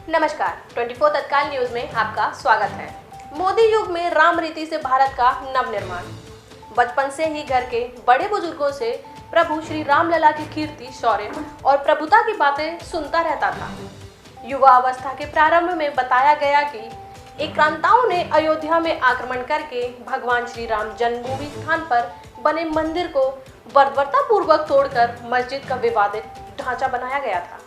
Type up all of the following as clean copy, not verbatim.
नमस्कार, 24 तत्काल न्यूज में आपका स्वागत है। मोदी युग में राम रीति से भारत का नवनिर्माण। बचपन से ही घर के बड़े बुजुर्गों से प्रभु श्री राम लला की कीर्ति, शौर्य और प्रभुता की बातें सुनता रहता था। युवा अवस्था के प्रारंभ में बताया गया कि आक्रांताओं ने अयोध्या में आक्रमण करके भगवान श्री राम जन्मभूमि स्थान पर बने मंदिर को बर्बरतापूर्वक तोड़कर मस्जिद का विवादित ढांचा बनाया गया था।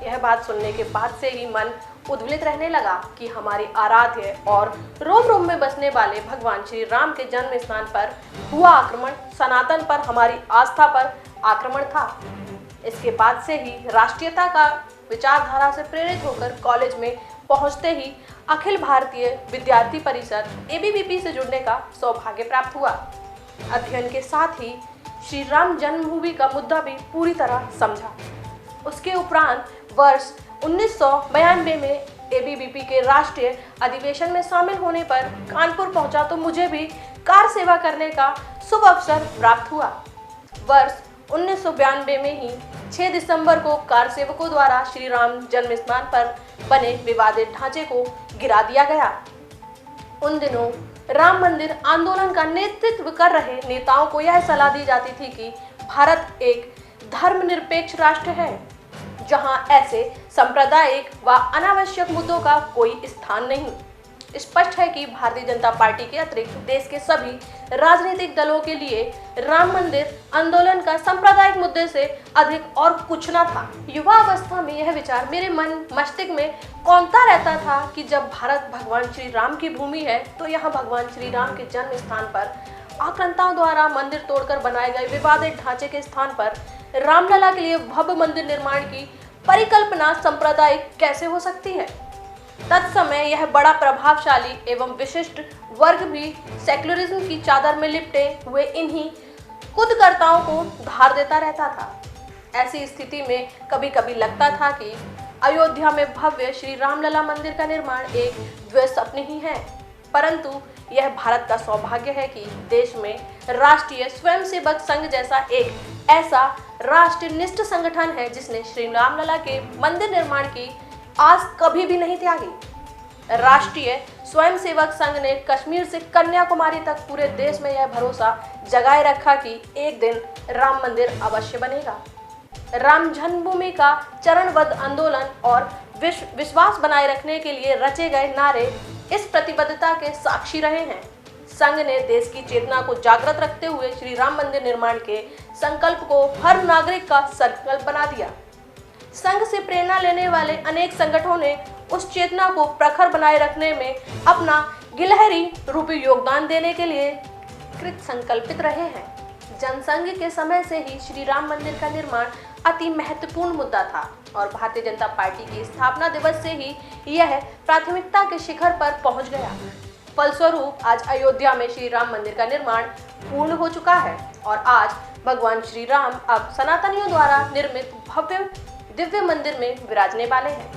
यह बात सुनने के बाद से ही मन उद्वेलित रहने लगा कि हमारे आराध्य और रोम रोम में बसने वाले भगवान श्री राम के जन्म स्थान पर हुआ आक्रमण सनातन पर, हमारी आस्था पर आक्रमण था। इसके बाद से ही राष्ट्रीयता का विचारधारा से प्रेरित होकर कॉलेज में पहुंचते ही अखिल भारतीय विद्यार्थी परिषद ABVP से जुड़ने का सौभाग्य प्राप्त हुआ। अध्ययन के साथ ही श्री राम जन्मभूमि का मुद्दा भी पूरी तरह समझा। उसके उपरांत वर्ष 1992 में ABVP के राष्ट्रीय अधिवेशन में शामिल होने पर कानपुर पहुंचा तो मुझे भी कार सेवा करने का शुभ अवसर प्राप्त हुआ। वर्ष 1992 में ही 6 दिसंबर को कार सेवकों द्वारा श्री राम जन्म स्थान पर बने विवादित ढांचे को गिरा दिया गया। उन दिनों राम मंदिर आंदोलन का नेतृत्व कर रहे नेताओं को यह सलाह दी जाती थी कि भारत एक धर्मनिरपेक्ष राष्ट्र है, जहां ऐसे सांप्रदायिक व अनावश्यक मुद्दों का कोई स्थान नहीं। स्पष्ट है कि भारतीय जनता पार्टी के अतिरिक्त देश के सभी राजनीतिक दलों के लिए राम मंदिर आंदोलन का सांप्रदायिक मुद्दे से अधिक और कुछ न था। युवा अवस्था में यह विचार मेरे मन मस्तिष्क में कौंधता रहता था कि जब भारत भगवान श्री राम की भूमि है तो यहाँ भगवान श्री राम के जन्म स्थान पर आक्रांताओं द्वारा मंदिर तोड़कर बनाए गए विवादित ढांचे के स्थान पर रामलला के लिए भव्य मंदिर निर्माण की परिकल्पना सांप्रदायिक कैसे हो सकती है। तत्समय यह बड़ा प्रभावशाली एवं विशिष्ट वर्ग भी सेक्युलरिज्म की चादर में लिपटे हुए इन्हीं खुदकर्ताओं को धार देता रहता था। ऐसी स्थिति में कभी कभी लगता था कि अयोध्या में भव्य श्री रामलला मंदिर का निर्माण एक दुस्वप्न ही है, परंतु यह भारत का सौभाग्य है कि देश में राष्ट्रीय स्वयंसेवक संघ जैसा एक ऐसा राष्ट्रनिष्ठ संगठन है जिसने श्री रामलला के मंदिर निर्माण की आस कभी भी नहीं त्यागी। राष्ट्रीय स्वयंसेवक संघ ने कश्मीर से कन्याकुमारी तक पूरे देश में यह भरोसा जगाए रखा कि एक दिन राम मंदिर अवश्य बनेगा। राम जन्मभूमि का चरणबद्ध आंदोलन और विश्वास बनाए रखने के लिए रचे गए नारे इस प्रतिबद्धता के साक्षी रहे हैं। संघ ने देश की चेतना को जागृत रखते हुए श्री राम मंदिर निर्माण के संकल्प को हर नागरिक का संकल्प बना दिया। संघ से प्रेरणा लेने वाले अनेक संगठनों ने उस चेतना को प्रखर बनाए रखने में अपना गिलहरी रूपी योगदान देने के लिए कृत संकल्पित रहे हैं। जनसंघ के समय से ही श्री राम मंदिर का निर्माण अति महत्वपूर्ण मुद्दा था और भारतीय जनता पार्टी की स्थापना दिवस से ही यह प्राथमिकता के शिखर पर पहुंच गया। फलस्वरूप आज अयोध्या में श्री राम मंदिर का निर्माण पूर्ण हो चुका है और आज भगवान श्री राम अब सनातनियों द्वारा निर्मित भव्य दिव्य मंदिर में विराजने वाले हैं।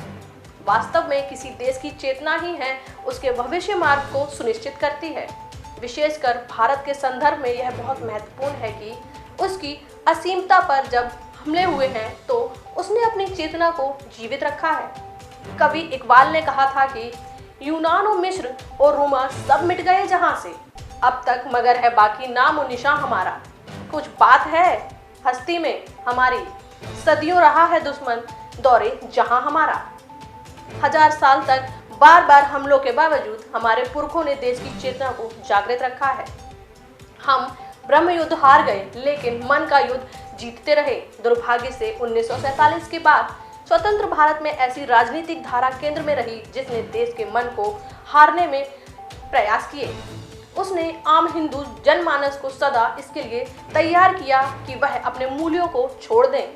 वास्तव में किसी देश की चेतना ही है उसके भविष्य मार्ग को सुनिश्चित करती है। विशेषकर भारत के संदर्भ में यह बहुत महत्वपूर्ण है कि उसकी असीमता पर जब हमले हुए हैं तो उसने अपनी चेतना को जीवित रखा है। कवि इकबाल ने कहा था कि यूनान और मिस्र और रोमा सब मिट गए जहां से, अब तक मगर है बाकी नाम और निशान हमारा। कुछ बात है हस्ती में हमारी, सदियों रहा है दुश्मन दौरे जहां हमारा। 1000 साल तक बार बार हमलों के बावजूद हमारे पुरखों ने देश की चेतना को जागृत रखा है। हम ब्रह्म युद्ध हार गए लेकिन मन का युद्ध जीतते रहे। दुर्भाग्य से 1947 के बाद स्वतंत्र भारत में ऐसी राजनीतिक धारा केंद्र में रही जिसने देश के मन को हारने में प्रयास किए। उसने आम हिंदू जनमानस को सदा इसके लिए तैयार किया कि वह अपने मूल्यों को छोड़ दें।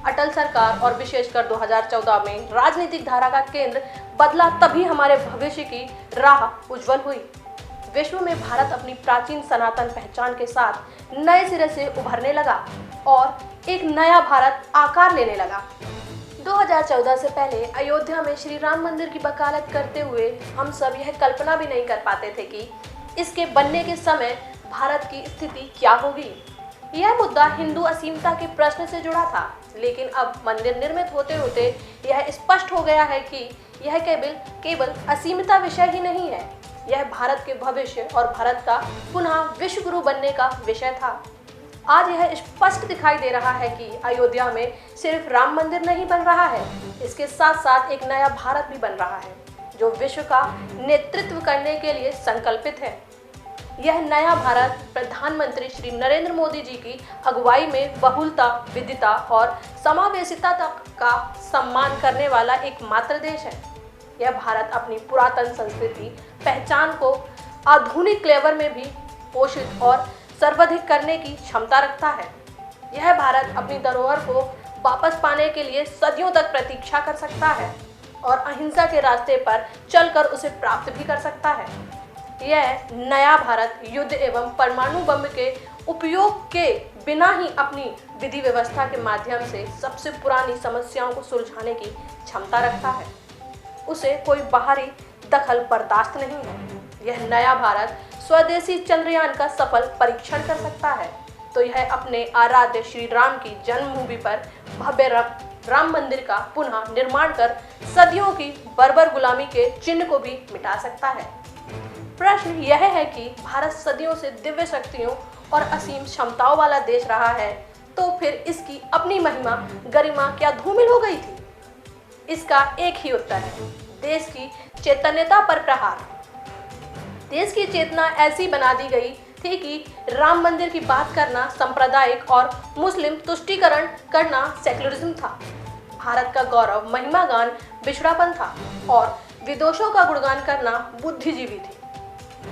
अटल सरकार और विशेषकर 2014 में राजनीतिक धारा का केंद्र बदला, तभी हमारे भविष्य की राह उज्जवल हुई। विश्व में भारत अपनी प्राचीन सनातन पहचान के साथ नए सिरे से उभरने लगा और एक नया भारत आकार लेने लगा। 2014 से पहले अयोध्या में श्री राम मंदिर की वकालत करते हुए हम सब यह कल्पना भी नहीं कर पाते थे कि इसके बनने के समय भारत की स्थिति क्या होगी। यह मुद्दा हिंदू असीमता के प्रश्न से जुड़ा था। लेकिन अब मंदिर निर्मित होते होते यह स्पष्ट हो गया है कि यह केवल असीमता विषय ही नहीं है, यह भारत के भविष्य और भारत का पुनः विश्व गुरु बनने का विषय था। आज यह स्पष्ट दिखाई दे रहा है कि अयोध्या में सिर्फ राम मंदिर नहीं बन रहा है, इसके साथ साथ एक नया भारत भी बन रहा है जो विश्व का नेतृत्व करने के लिए संकल्पित है। यह नया भारत प्रधानमंत्री श्री नरेंद्र मोदी जी की अगुवाई में बहुलता, विविधता और समावेशिता का सम्मान करने वाला एकमात्र देश है। यह भारत अपनी पुरातन संस्कृति पहचान को आधुनिक क्लेवर में भी पोषित और सर्वाधिक करने की क्षमता रखता है। यह भारत अपनी धरोहर को वापस पाने के लिए सदियों तक प्रतीक्षा कर सकता है और अहिंसा के रास्ते पर चलकर उसे प्राप्त भी कर सकता है। यह नया भारत युद्ध एवं परमाणु बम के उपयोग के बिना ही अपनी विधि व्यवस्था के माध्यम से सबसे पुरानी समस्याओं को सुलझाने की क्षमता रखता है। उसे कोई बाहरी दखल बर्दाश्त नहीं है। यह नया भारत स्वदेशी चंद्रयान का सफल परीक्षण कर सकता है तो यह अपने आराध्य श्री राम की जन्मभूमि पर भव्य राम मंदिर का पुनः निर्माण कर सदियों की बर्बर गुलामी के चिन्ह को भी मिटा सकता है। प्रश्न यह है कि भारत सदियों से दिव्य शक्तियों और असीम क्षमताओं वाला देश रहा है, तो फिर इसकी अपनी महिमा गरिमा क्या धूमिल हो गई थी? इसका एक ही उत्तर है, देश की चैतन्यता पर प्रहार। देश की चेतना ऐसी बना दी गई थी कि राम मंदिर की बात करना सांप्रदायिक और मुस्लिम तुष्टीकरण करना सेक्युलरिज्म था। भारत का गौरव महिमागान बिछड़ापन था और विदोषों का गुणगान करना बुद्धिजीवी थी।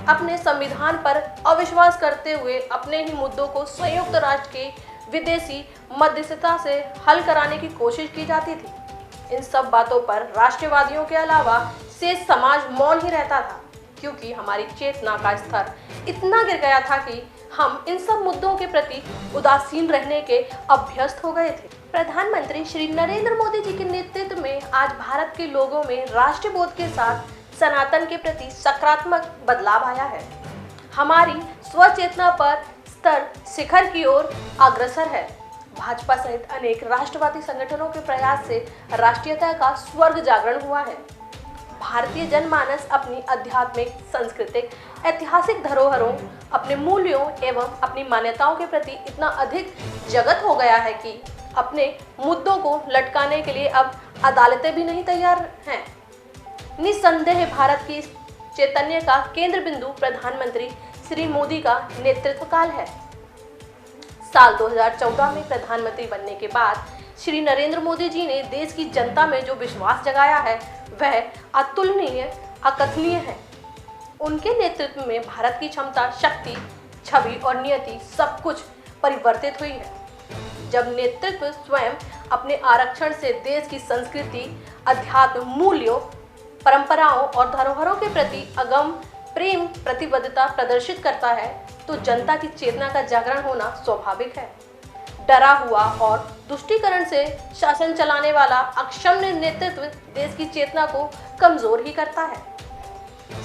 अपने संविधान पर अविश्वास करते हुए अपने ही मुद्दों को संयुक्त राष्ट्र के विदेशी मध्यस्थता से हल कराने की कोशिश की जाती थी। इन सब बातों पर राष्ट्रवादियों के अलावा शेष समाज मौन ही रहता था, क्योंकि हमारी चेतना का स्तर इतना गिर गया था कि हम इन सब मुद्दों के प्रति उदासीन रहने के अभ्यस्त हो गए थे। प्रधानमंत्री श्री नरेंद्र मोदी जी के नेतृत्व में आज भारत के लोगों में राष्ट्रबोध के साथ सनातन के प्रति सकारात्मक बदलाव आया है। हमारी स्वचेतना पर स्तर शिखर की ओर अग्रसर है। भाजपा सहित अनेक राष्ट्रवादी संगठनों के प्रयास से राष्ट्रीयता का स्वर्ग जागरण हुआ है। भारतीय जनमानस अपनी आध्यात्मिक, सांस्कृतिक, ऐतिहासिक धरोहरों, अपने मूल्यों एवं अपनी मान्यताओं के प्रति इतना अधिक जगत हो गया है कि अपने मुद्दों को लटकाने के लिए अब अदालतें भी नहीं तैयार हैं। निस्संदेह भारत की चैतन्य का केंद्र बिंदु प्रधानमंत्री श्री मोदी का नेतृत्व काल है। साल 2014 में प्रधानमंत्री बनने के बाद श्री नरेंद्र मोदी जी ने देश की जनता में जो विश्वास जगाया है वह अतुलनीय, अकथनीय है। उनके नेतृत्व में भारत की क्षमता, शक्ति, छवि और नियति सब कुछ परिवर्तित हुई है। जब नेतृत्व स्वयं अपने आरक्षण से देश की संस्कृति, अध्यात्म, मूल्यों, परंपराओं और धरोहरों के प्रति अगम प्रेम, प्रतिबद्धता प्रदर्शित करता है तो जनता की चेतना का जागरण होना स्वाभाविक है। डरा हुआ और तुष्टीकरण से शासन चलाने वाला अक्षम्य नेतृत्व देश की चेतना को कमजोर ही करता है।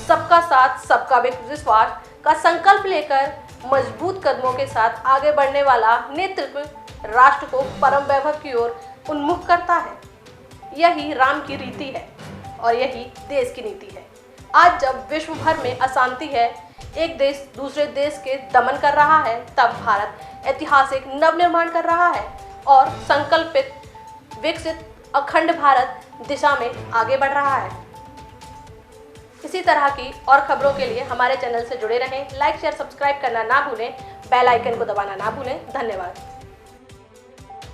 सबका साथ, सबका विश्वास का संकल्प लेकर मजबूत कदमों के साथ आगे बढ़ने वाला नेतृत्व राष्ट्र को परम वैभव की ओर उन्मुख करता है। यही राम की रीति है और यही देश की नीति है। आज जब विश्व भर में अशांति है, एक देश दूसरे देश के दमन कर रहा है, तब भारत ऐतिहासिक नवनिर्माण कर रहा है और संकल्पित, विकसित, अखंड भारत दिशा में आगे बढ़ रहा है। इसी तरह की और खबरों के लिए हमारे चैनल से जुड़े रहें। लाइक, शेयर, सब्सक्राइब करना ना भूलें। बेल आइकन को दबाना ना भूलें। धन्यवाद।